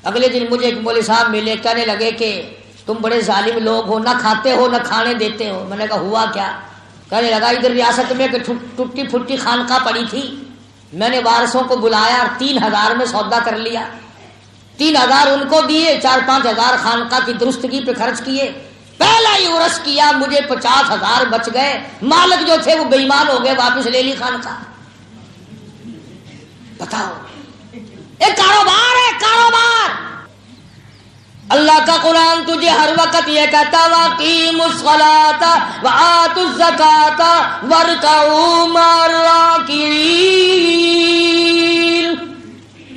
اگلے دن مجھے ایک مولوی صاحب ملے، کہنے لگے کہ تم بڑے ظالم لوگ ہو، نہ کھاتے ہو نہ کھانے دیتے ہو۔ میں نے کہا ہوا کیا؟ کہنے لگا ادھر ریاست میں ٹوٹی پھوٹی خانقاہ پڑی تھی، میں نے وارثوں کو بلایا اور 3000 میں سودا کر لیا، 3000 ان کو دیے، 4-5 ہزار خانقاہ کی درستگی پہ خرچ کیے، پہلا ہی عرس کیا، مجھے 50,000 بچ گئے، مالک جو تھے وہ بے ایمان ہو گئے، واپس لے لی خانقاہ۔ بتاؤ، ایک کاروبار ہے، کاروبار۔ اللہ کا قرآن تجھے ہر وقت یہ کہتا وَأَقِیمُوا الصَّلَاةَ وَآتُوا الزَّکَاةَ وَارْکَعُوا مَعَ الرَّاکِعِینَ۔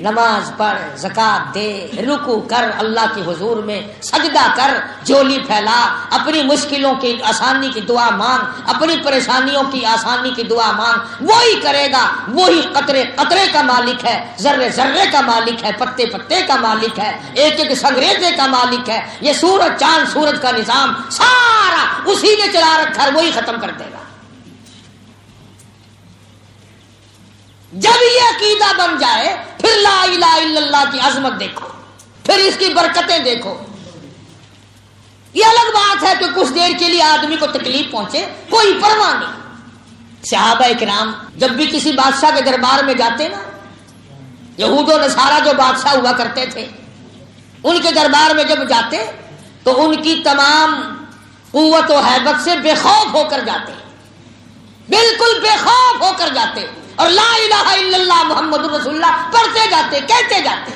نماز پڑھ، زکات دے، رکوع کر، اللہ کے حضور میں سجدہ کر، جھولی پھیلا، اپنی مشکلوں کی آسانی کی دعا مانگ، اپنی پریشانیوں کی آسانی کی دعا مانگ، وہی کرے گا، وہی قطرے قطرے کا مالک ہے، ذرے ذرے کا مالک ہے، پتے پتے کا مالک ہے، ایک ایک سنگریزے کا مالک ہے۔ یہ سورج چاند سورج کا نظام سارا اسی نے چلا رکھا ہے، وہی ختم کر دے گا۔ جب یہ عقیدہ بن جائے پھر لا الہ الا اللہ کی عظمت دیکھو، پھر اس کی برکتیں دیکھو۔ یہ الگ بات ہے کہ کچھ دیر کے لیے آدمی کو تکلیف پہنچے، کوئی پرواہ نہیں۔ صحابہ کرام جب بھی کسی بادشاہ کے دربار میں جاتے نا، یہود و نصارہ جو بادشاہ ہوا کرتے تھے، ان کے دربار میں جب جاتے تو ان کی تمام قوت و ہیبت سے بے خوف ہو کر جاتے، بالکل بے خوف ہو کر جاتے، اور لا الہ الا اللہ محمد رسول اللہ پڑھتے جاتے، کہتے جاتے۔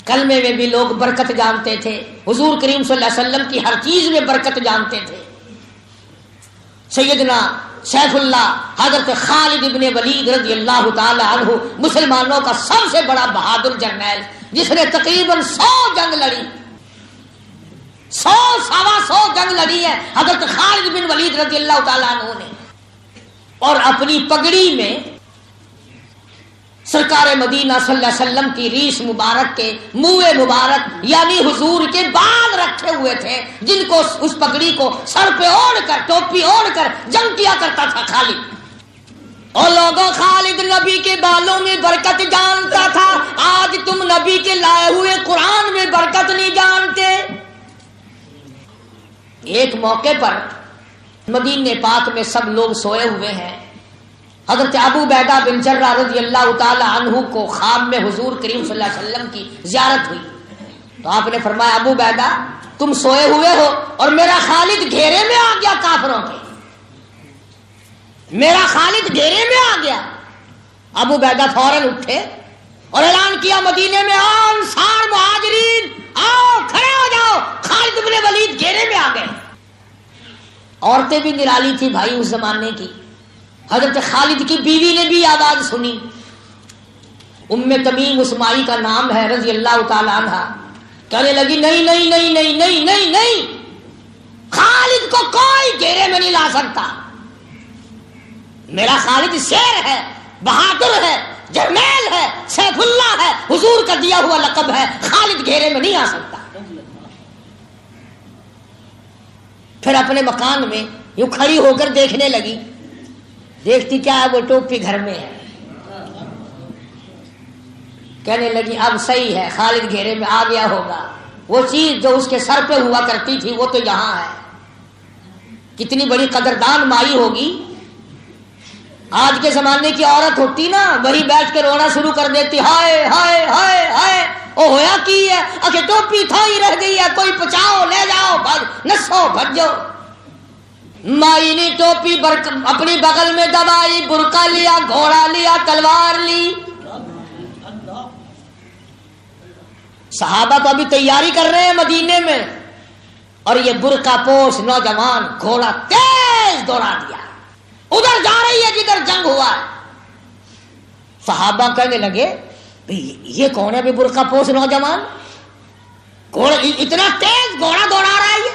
کلمے میں بھی لوگ برکت جانتے تھے، حضور کریم صلی اللہ علیہ وسلم کی ہر چیز میں برکت جانتے تھے۔ سیدنا سیف اللہ حضرت خالد ابن ولید رضی اللہ تعالی عنہ، مسلمانوں کا سب سے بڑا بہادر جرنیل، جس نے تقریباً 100 جنگ لڑی، 100 جنگ لڑی ہے حضرت خالد بن ولید رضی اللہ تعالی عنہ نے، اور اپنی پگڑی میں سرکار مدینہ صلی اللہ علیہ وسلم کی ریش مبارک کے منہ مبارک یعنی حضور کے بال رکھے ہوئے تھے، جن کو اس پگڑی کو سر پہ اوڑھ کر، ٹوپی اوڑھ کر جنگ کیا کرتا تھا خالد۔ اور لوگوں، خالد نبی کے بالوں میں برکت جانتا تھا، آج تم نبی کے لائے ہوئے قرآن میں برکت نہیں جانتے۔ ایک موقع پر مدینے پاک میں سب لوگ سوئے ہوئے ہیں، حضرت ابو عبیدہ بن جرہ رضی اللہ تعالی عنہ کو خواب میں حضور کریم صلی اللہ علیہ وسلم کی زیارت ہوئی، تو آپ نے فرمایا ابو عبیدہ تم سوئے ہوئے ہو اور میرا خالد گھیرے میں آ گیا کافروں کے، میرا خالد گھیرے میں آ گیا۔ ابو عبیدہ فوراً اٹھے اور اعلان کیا مدینے میں آؤ انصار مہاجرین، آؤ کھڑے ہو جاؤ، خالد بن ولید گھیرے میں آ گئے۔ عورتیں بھی نرالی تھی بھائی اس زمانے کی، حضرت خالد کی بیوی نے بھی آواز سنی، ام تمیم اسماعی کا نام ہے رضی اللہ تعالی عنہ، کہنے لگی نہیں نہیں نہیں نہیں نہیں نہیں نہیں، خالد کو کوئی گھیرے میں نہیں لا سکتا، میرا خالد شیر ہے، بہادر ہے، جرنیل ہے، سیف اللہ ہے، حضور کا دیا ہوا لقب ہے، خالد گھیرے میں نہیں آ سکتا۔ پھر اپنے مکان میں یوں کھڑی ہو کر دیکھنے لگی، دیکھتی کیا ہے وہ ٹوپی گھر میں ہے، کہنے لگی اب صحیح ہے، خالد گھیرے میں آ گیا ہوگا، وہ چیز جو اس کے سر پہ ہوا کرتی تھی وہ تو یہاں ہے۔ کتنی بڑی قدردان مائی ہوگی، آج کے زمانے کی عورت ہوتی نا وہی بیٹھ کے رونا شروع کر دیتی، ہائے ہائے ہائے ہائے، او ہویا کی ہے، اکے ٹوپی تھا ہی رہ گئی ہے، کوئی پچاؤ لے جاؤ، نسو بھجو۔ مائی نے ٹوپی اپنی بغل میں دبائی، برقع لیا، گھوڑا لیا، تلوار لی۔ صحابہ تو ابھی تیاری کر رہے ہیں مدینے میں، اور یہ برقع پوش نوجوان گھوڑا تیز دوڑا دیا، ادھر جا رہی ہے جدھر جنگ ہوا ہے۔ صحابہ کہنے لگے یہ کون ہے بھی برقع پوش نوجوان، اتنا تیز گھوڑا دوڑا رہا ہے یہ؟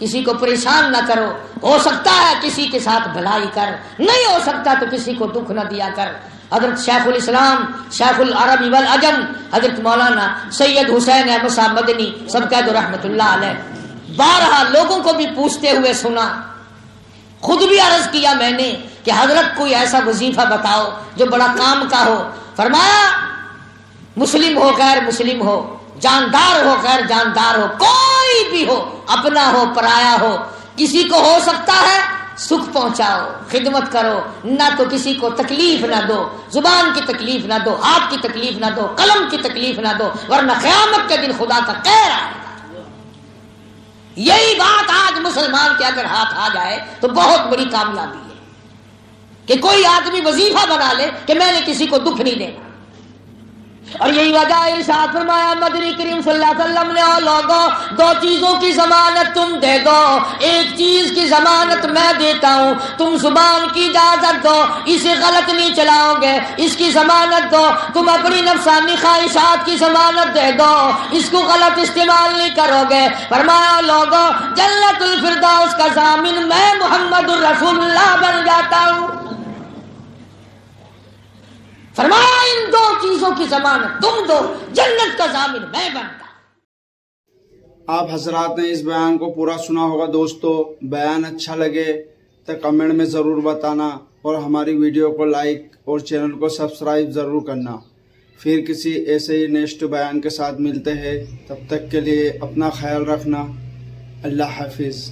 کسی کو پریشان نہ کرو. ہو سکتا ہے کسی کے ساتھ بھلائی کر, نہیں ہو سکتا تو کسی کو دکھ نہ دیا کر. حضرت شیخ الاسلام شیخ العرب والعجم حضرت مولانا سید حسین احمد صاحب مدنی سب کہہ دو رحمت اللہ علیہ بارہا لوگوں کو بھی پوچھتے ہوئے سنا, خود بھی عرض کیا میں نے کہ حضرت کوئی ایسا وظیفہ بتاؤ جو بڑا کام کا ہو. فرمایا مسلم ہو غیر مسلم ہو, جاندار ہو غیر جاندار ہو, کوئی بھی ہو, اپنا ہو پرایا ہو, کسی کو ہو سکتا ہے سکھ پہنچاؤ, خدمت کرو, نہ تو کسی کو تکلیف نہ دو, زبان کی تکلیف نہ دو, ہاتھ کی تکلیف نہ دو, قلم کی تکلیف نہ دو, ورنہ قیامت کے دن خدا کا قہر آئے گا. یہی بات آج مسلمان کے اگر ہاتھ آ جائے تو بہت بڑی کامیابی ہے کہ کوئی آدمی وظیفہ بنا لے کہ میں نے کسی کو دکھ نہیں دینا. اور یہی وجہ ارشاد فرمایا مدنی کریم صلی اللہ علیہ وسلم نے, اور لوگوں دو چیزوں کی ضمانت تم دے دو, ایک چیز کی ضمانت میں دیتا ہوں, تم زبان کی اجازت دو, اسے غلط نہیں چلاؤ گے, اس کی ضمانت دو, تم اپنی نفسانی خواہشات کی ضمانت دے دو, اس کو غلط استعمال نہیں کرو گے. فرمایا لوگوں جنت الفردوس کا ضامن میں محمد الرسول اللہ بن جاتا ہوں. فرمایا ان دو چیزوں کی ضمانت تم دو, جنت کا ضامن میں بنتا. آپ حضرات نے اس بیان کو پورا سنا ہوگا. دوستو بیان اچھا لگے تو کمنٹ میں ضرور بتانا, اور ہماری ویڈیو کو لائک اور چینل کو سبسکرائب ضرور کرنا. پھر کسی ایسے ہی نیکسٹ بیان کے ساتھ ملتے ہیں, تب تک کے لیے اپنا خیال رکھنا. اللہ حافظ.